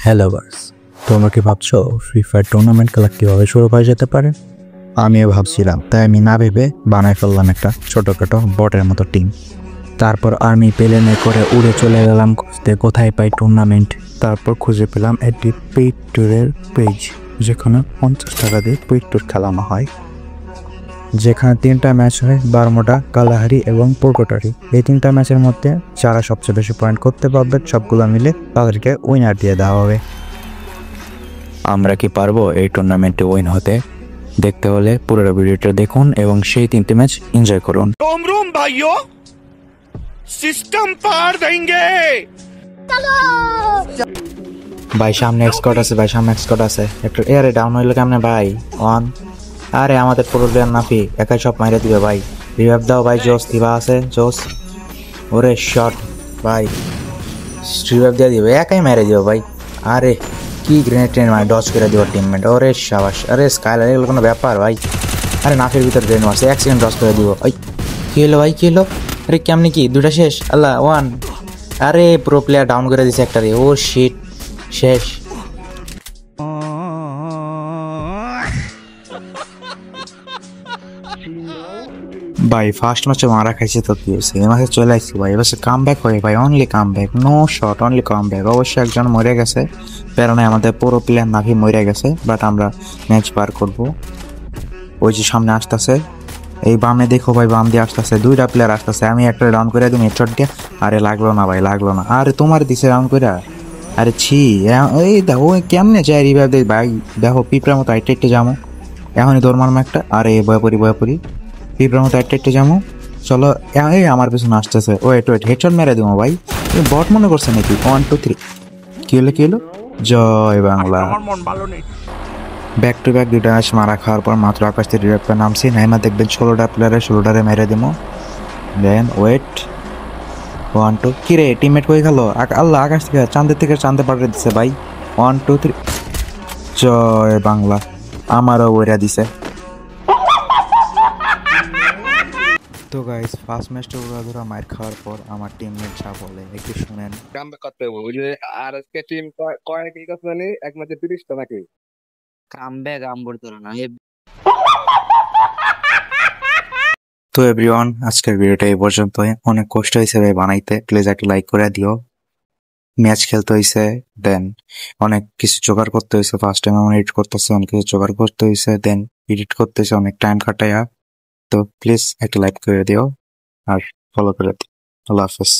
Hello verse, তোমরা কি ভাবছো ফ্রি ফায়ার টুর্নামেন্ট খেলা কীভাবে শুরু হয়ে যেতে পারে? আমিও ভাবছিলাম, তাই আমি না ভেবে বানাই ফেললাম একটা ছোটোখাটো বটের মতো টিম। তারপর আমি প্লেনে করে উড়ে চলে গেলাম খুঁজতে কোথায় পাই টুর্নামেন্ট। তারপর খুঁজে পেলাম একটি পেইড ট্যুরের পেজ, যেখানে 50 টাকা দিয়ে পেইড ট্যুর খেলানো হয়, যেখানে 3টা ম্যাচ হয়, বারমুডা, কালাহারি এবং পোর্কোটারি। এই 3টা ম্যাচের মধ্যে যারা সবচেয়ে বেশি পয়েন্ট করতে পারবে সবগুলো মিলে তাদেরকে উইনার দিয়ে দেওয়া হবে। আমরা কি পারবো এই টুর্নামেন্টে উইন হতে? দেখতে হলে পুরো ভিডিওটা দেখুন এবং সেই 3টে ম্যাচ এনজয় করুন। रोम रोम भाइयों, सिस्टम पार देंगे। ভাই সামনে এক্সকট আছে, ভাই সামনে এক্সকট আছে। একটু এয়ারে ডাউন হইলো কেমনে ভাই? অন। আরে আমাদের পুরো প্লেয়ার নাফি একাই সব মাইরে দিবে ভাই। রিভাইভ দাও ভাই, জোস দিবা আছে, জোস। ওরে শট ভাই, রিভাইভ দিয়ে দিবে, একাই মেরে দিবে ভাই। আরে কি গ্রেনেড ট্রেন মানে ডজ করে দিব টিমমেট। ওরে সাবাস। আরে স্কাইলার এগুলো কোনো ব্যাপার ভাই? আরে নাফের ভিতর গ্রেনেড মারছে, 1 সেকেন্ড ডজ করে দিব। ওই কি হলো ভাই, কি হলো? আরে কেমনি কি দুটা শেষ? আল্লাহ ওয়ান। আরে পুরো প্লেয়ার ডাউন করে দিছে একটারে। ও শিট, শেষ। ভাই ফার্স্ট ম্যাচে মারা খাইছে তো কি হয়েছে, এই ম্যাচে চলে আসছি ভাই। এবার কাম ব্যাক হয় ভাই, only come back, no shot, only come back. অবশ্যই একজন মরে গেছে, প্রেরণায় আমাদের পুরো প্লেয়ার নাকি মরে গেছে, বাট আমরা ম্যাচ পার করব। ওই যে সামনে আসতেছে, এই বামে দেখো ভাই, বাম দিয়ে আসতেছে 2টা প্লেয়ার আসতেছে। আমি একটা রাউন্ড করে দিই হেডশট দিয়ে। আরে লাগলো না ভাই, লাগলো না। আরে তোমার দিছে রাউন্ড করে। আরে ছি, এই দেখো কেমনে যায় রিভাইভ দেয় ভাই। দেখো পিঁপড়ার মতো আইটে একটু যাবো, এখনই দৌড় মারবো একটা। আরে বয়াপুরি পিঁপড়ার মতো আইটে যাবো। চলো, এই আমার পেছনে আসতেছে। ওয়েট হেডশট মেরে দেবো ভাই। বট মনে করছে নাকি? 1 2 3। কি হলো? জয় বাংলা। ব্যাক টু ব্যাক 2টা ম্যাচ মারা খাওয়ার পর মাত্র আকাশ থেকে রিভাইভটা নামছি। নাইমা দেখবেন 16টা প্লেয়ারে 16টারে মেরে দেবো। দেন ওয়েট 1 2। কি রে টিমমেট কই গেল? আল্লাহ, আকাশ থেকে চাঁদের পাঠিয়ে দিছে ভাই। 1 2 3। জয় বাংলা। আমারও ওইরা দিছে। তো গাইস, ফার্স্ট ম্যাচটা ওরা মার খাওয়ার পর আমার টিমমেট যা বলে একটু শুনেন। কাম ব্যাক করতে হবে বুঝলে। আর আজকে টিম কয় কি কথা জানি, এক ম্যাচে 30টা নাকি কামব্যাক আম্বর তোরা না তো এভরিওয়ান, আজকের ভিডিওটা এই পর্যন্তই। অনেক কষ্ট হয়েছে ভাই বানাইতে, প্লিজ একটা লাইক করে দিও। ম্যাচ খেলতে হয়েছে, দেন অনেক কিছু জোগাড় করতে হয়েছে। ফার্স্ট টাইম আমার এডিট করতেছে, অনেক কিছু জোগাড় করতে হয়েছে, দেন এডিট করতে হয়েছে অনেক টাইম কাটাইয়া। তো প্লিজ একটা লাইক করে দিও আর ফলো করে দিও। আল্লাহ হাফেজ।